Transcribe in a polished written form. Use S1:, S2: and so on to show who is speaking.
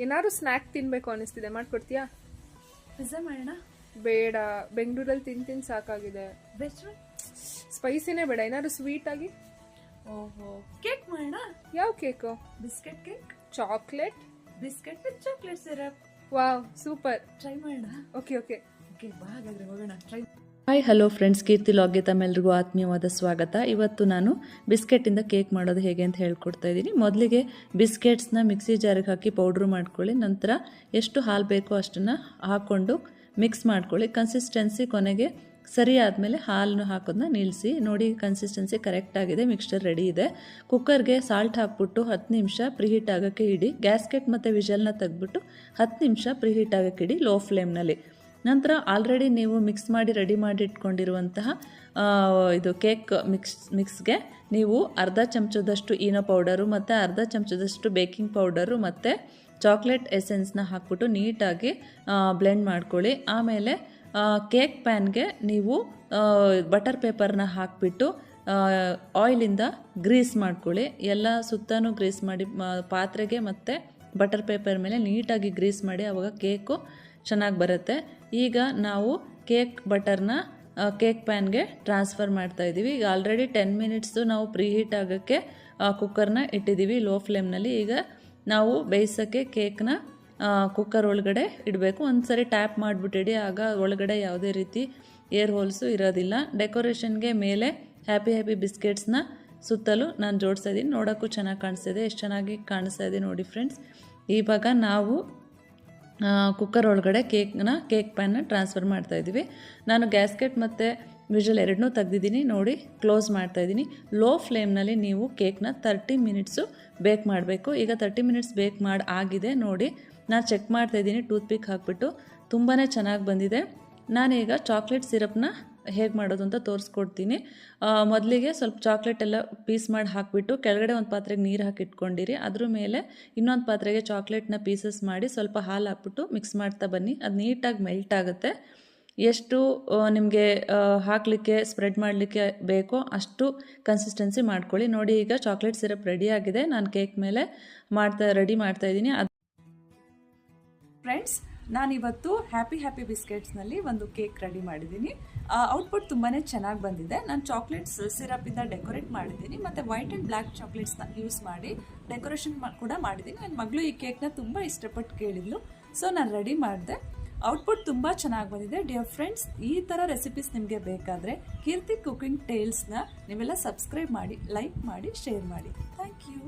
S1: ಏನಾದ್ರು ಸ್ನ್ಯಾಕ್ ತಿನ್ಬೇಕು ಅನಿಸ್ತಿದೆ, ಮಾಡ್ಕೊಡ್ತೀಯಾ?
S2: ಪಿಜ್ಜಾ ಮಾಡೋಣ?
S1: ಬೇಡ, ಬೆಂಗಳೂರಲ್ಲಿ ತಿಂದು ಸಾಕಾಗಿದೆ.
S2: ಬೆಸ್ಟ್
S1: ಸ್ಪೈಸಿನೇ ಬೇಡ, ಏನಾದ್ರು ಸ್ವೀಟ್ ಆಗಿ.
S2: ಓಹೋ, ಕೇಕ್ ಮಾಡೋಣ?
S1: ಯಾವ cake?
S2: Biscuit cake.
S1: Chocolate
S2: biscuit with chocolate syrup.
S1: Wow, super.
S2: Try ಮಾಡೋಣ?
S1: ಓಕೆ ಓಕೆ
S2: ಓಕೆ, ಬಾ ಹಾಗಾದ್ರೆ ಹೋಗೋಣ. ಟ್ರೈ.
S3: ಹಾಯ್ ಹಲೋ ಫ್ರೆಂಡ್ಸ್, ಕೀರ್ತಿ ಲಾಗ್ಗೆ ತಮ್ಮೆಲ್ಲರಿಗೂ ಆತ್ಮೀಯವಾದ ಸ್ವಾಗತ. ಇವತ್ತು ನಾನು ಬಿಸ್ಕೆಟಿಂದ ಕೇಕ್ ಮಾಡೋದು ಹೇಗೆ ಅಂತ ಹೇಳ್ಕೊಡ್ತಾ ಇದ್ದೀನಿ. ಮೊದಲಿಗೆ ಬಿಸ್ಕೆಟ್ಸ್ನ ಮಿಕ್ಸಿ ಜಾರಿಗೆ ಹಾಕಿ ಪೌಡ್ರ್ ಮಾಡ್ಕೊಳ್ಳಿ. ನಂತರ ಎಷ್ಟು ಹಾಲು ಬೇಕೋ ಅಷ್ಟನ್ನು ಹಾಕ್ಕೊಂಡು ಮಿಕ್ಸ್ ಮಾಡ್ಕೊಳ್ಳಿ. ಕನ್ಸಿಸ್ಟೆನ್ಸಿ ಕೊನೆಗೆ ಸರಿ ಆದಮೇಲೆ ಹಾಲನ್ನು ಹಾಕೋದನ್ನ ನಿಲ್ಲಿಸಿ. ನೋಡಿ, ಕನ್ಸಿಸ್ಟೆನ್ಸಿ ಕರೆಕ್ಟ್ ಆಗಿದೆ, ಮಿಕ್ಸ್ಚರ್ ರೆಡಿ ಇದೆ. ಕುಕ್ಕರ್ಗೆ ಸಾಲ್ಟ್ ಹಾಕ್ಬಿಟ್ಟು 10 ನಿಮಿಷ ಪ್ರಿಹೀಟ್ ಆಗೋಕ್ಕೆ ಇಡಿ. ಗ್ಯಾಸ್ಕೆಟ್ ಮತ್ತು ವಿಷಲ್ನ ತೆಗೆದ್ಬಿಟ್ಟು 10 ನಿಮಿಷ ಪ್ರಿಹೀಟ್ ಆಗೋಕ್ಕೆ ಇಡಿ ಲೋ ಫ್ಲೇಮ್ನಲ್ಲಿ. ನಂತರ ಆಲ್ರೆಡಿ ನೀವು ಮಿಕ್ಸ್ ಮಾಡಿ ರೆಡಿ ಮಾಡಿ ಇಟ್ಕೊಂಡಿರುವಂತಹ ಇದು ಕೇಕ್ ಮಿಕ್ಸ್ಗೆ ನೀವು ಅರ್ಧ ಚಮಚದಷ್ಟು ಈನೋ ಪೌಡರು ಮತ್ತು ಅರ್ಧ ಚಮಚದಷ್ಟು ಬೇಕಿಂಗ್ ಪೌಡರು ಮತ್ತು ಚಾಕ್ಲೇಟ್ ಎಸೆನ್ಸ್ನ ಹಾಕ್ಬಿಟ್ಟು ನೀಟಾಗಿ ಬ್ಲೆಂಡ್ ಮಾಡ್ಕೊಳ್ಳಿ. ಆಮೇಲೆ ಕೇಕ್ ಪ್ಯಾನ್ಗೆ ನೀವು ಬಟರ್ ಪೇಪರ್ನ ಹಾಕಿಬಿಟ್ಟು ಆಯಿಲಿಂದ ಗ್ರೀಸ್ ಮಾಡ್ಕೊಳ್ಳಿ. ಎಲ್ಲ ಸುತ್ತಲೂ ಗ್ರೀಸ್ ಮಾಡಿ ಪಾತ್ರೆಗೆ ಮತ್ತು ಬಟರ್ ಪೇಪರ್ ಮೇಲೆ ನೀಟಾಗಿ ಗ್ರೀಸ್ ಮಾಡಿ, ಆವಾಗ ಕೇಕು ಚೆನ್ನಾಗಿ ಬರುತ್ತೆ. ಈಗ ನಾವು ಕೇಕ್ ಬಟರ್ನ ಕೇಕ್ ಪ್ಯಾನ್ಗೆ ಟ್ರಾನ್ಸ್ಫರ್ ಮಾಡ್ತಾಯಿದ್ದೀವಿ. ಈಗ ಆಲ್ರೆಡಿ 10 ಮಿನಿಟ್ಸು ನಾವು ಪ್ರೀಹೀಟ್ ಆಗೋಕ್ಕೆ ಕುಕ್ಕರ್ನ ಇಟ್ಟಿದ್ದೀವಿ ಲೋ ಫ್ಲೇಮ್ನಲ್ಲಿ. ಈಗ ನಾವು ಬೇಯಿಸೋಕ್ಕೆ ಕೇಕ್ನ ಕುಕ್ಕರ್ ಒಳಗಡೆ ಇಡಬೇಕು. ಒಂದು ಸರಿ ಟ್ಯಾಪ್ ಮಾಡಿಬಿಟ್ಟಿಡಿ, ಆಗ ಒಳಗಡೆ ಯಾವುದೇ ರೀತಿ ಏರ್ ಹೋಲ್ಸು ಇರೋದಿಲ್ಲ. ಡೆಕೋರೇಷನ್ಗೆ ಮೇಲೆ ಹ್ಯಾಪಿ ಹ್ಯಾಪಿ ಬಿಸ್ಕೆಟ್ಸ್ನ ಸುತ್ತಲೂ ನಾನು ಜೋಡಿಸ್ತಾ ಇದ್ದೀನಿ. ನೋಡೋಕ್ಕೂ ಚೆನ್ನಾಗಿ ಕಾಣಿಸ್ತಿದೆ. ಎಷ್ಟು ಚೆನ್ನಾಗಿ ಕಾಣಿಸ್ತಾ ಇದೆ ನೋಡಿ ಫ್ರೆಂಡ್ಸ್. ಇವಾಗ ನಾವು ಕುಕ್ಕರ್ ಒಳಗಡೆ ಕೇಕ್ ಪ್ಯಾನ್ನ ಟ್ರಾನ್ಸ್ಫರ್ ಮಾಡ್ತಾಯಿದ್ದೀವಿ. ನಾನು ಗ್ಯಾಸ್ಕೆಟ್ ಮತ್ತು ವಿಷಲ್ ಎರಡನ್ನೂ ತೆಗ್ದಿದ್ದೀನಿ. ನೋಡಿ, ಕ್ಲೋಸ್ ಮಾಡ್ತಾಯಿದ್ದೀನಿ. ಲೋ ಫ್ಲೇಮ್ನಲ್ಲಿ ನೀವು ಕೇಕ್ನ 30 ಮಿನಿಟ್ಸು ಬೇಕ್ ಮಾಡಬೇಕು. ಈಗ 30 ಮಿನಿಟ್ಸ್ ಬೇಕ್ ಮಾಡಿ ಆಗಿದೆ. ನೋಡಿ, ನಾನು ಚೆಕ್ ಮಾಡ್ತಾಯಿದ್ದೀನಿ ಟೂತ್ಪಿಕ್ ಹಾಕ್ಬಿಟ್ಟು. ತುಂಬಾ ಚೆನ್ನಾಗಿ ಬಂದಿದೆ. ನಾನೀಗ ಚಾಕ್ಲೇಟ್ ಸಿರಪ್ನ ಹೇಗೆ ಮಾಡೋದು ಅಂತ ತೋರಿಸ್ಕೊಡ್ತೀನಿ. ಮೊದಲಿಗೆ ಸ್ವಲ್ಪ ಚಾಕ್ಲೇಟ್ ಎಲ್ಲ ಪೀಸ್ ಮಾಡಿ ಹಾಕಿಬಿಟ್ಟು ಕೆಳಗಡೆ ಒಂದು ಪಾತ್ರೆಗೆ ನೀರು ಹಾಕಿ ಇಟ್ಕೊಂಡಿರಿ. ಅದ್ರ ಮೇಲೆ ಇನ್ನೊಂದು ಪಾತ್ರೆಗೆ ಚಾಕ್ಲೇಟ್ನ ಪೀಸಸ್ ಮಾಡಿ ಸ್ವಲ್ಪ ಹಾಲು ಹಾಕ್ಬಿಟ್ಟು ಮಿಕ್ಸ್ ಮಾಡ್ತಾ ಬನ್ನಿ. ಅದು ನೀಟಾಗಿ ಮೆಲ್ಟ್ ಆಗುತ್ತೆ. ಎಷ್ಟು ನಿಮಗೆ ಹಾಕಲಿಕ್ಕೆ ಸ್ಪ್ರೆಡ್ ಮಾಡಲಿಕ್ಕೆ ಬೇಕೋ ಅಷ್ಟು ಕನ್ಸಿಸ್ಟೆನ್ಸಿ ಮಾಡ್ಕೊಳ್ಳಿ. ನೋಡಿ, ಈಗ ಚಾಕ್ಲೇಟ್ ಸಿರಪ್ ರೆಡಿ ಆಗಿದೆ. ನಾನು ಕೇಕ್ ಮೇಲೆ ರೆಡಿ ಮಾಡ್ತಾಯಿದ್ದೀನಿ.
S2: ಫ್ರೆಂಡ್ಸ್, ನಾನಿವತ್ತು ಹ್ಯಾಪಿ ಬಿಸ್ಕೆಟ್ಸ್ನಲ್ಲಿ ಒಂದು ಕೇಕ್ ರೆಡಿ ಮಾಡಿದ್ದೀನಿ. ಔಟ್ಪುಟ್ ತುಂಬಾ ಚೆನ್ನಾಗಿ ಬಂದಿದೆ. ನಾನು ಚಾಕ್ಲೇಟ್ಸ್ ಸಿರಪಿಂದ ಡೆಕೋರೇಟ್ ಮಾಡಿದ್ದೀನಿ ಮತ್ತು ವೈಟ್ ಆ್ಯಂಡ್ ಬ್ಲ್ಯಾಕ್ ಚಾಕ್ಲೇಟ್ಸ್ನ ಯೂಸ್ ಮಾಡಿ ಡೆಕೋರೇಷನ್ ಕೂಡ ಮಾಡಿದ್ದೀನಿ. ನನ್ನ ಮಗಳು ಈ ಕೇಕ್ನ ತುಂಬ ಇಷ್ಟಪಟ್ಟು ಕೇಳಿದ್ಲು, ಸೊ ನಾನು ರೆಡಿ ಮಾಡಿದೆ. ಔಟ್ಪುಟ್ ತುಂಬ ಚೆನ್ನಾಗಿ ಬಂದಿದೆ. ಡಿಯರ್ ಫ್ರೆಂಡ್ಸ್, ಈ ಥರ ರೆಸಿಪೀಸ್ ನಿಮಗೆ ಬೇಕಾದರೆ ಕೀರ್ತಿ ಕುಕಿಂಗ್ ಟೇಲ್ಸ್ನ ನೀವೆಲ್ಲ ಸಬ್ಸ್ಕ್ರೈಬ್ ಮಾಡಿ, ಲೈಕ್ ಮಾಡಿ, ಶೇರ್ ಮಾಡಿ. Thank you.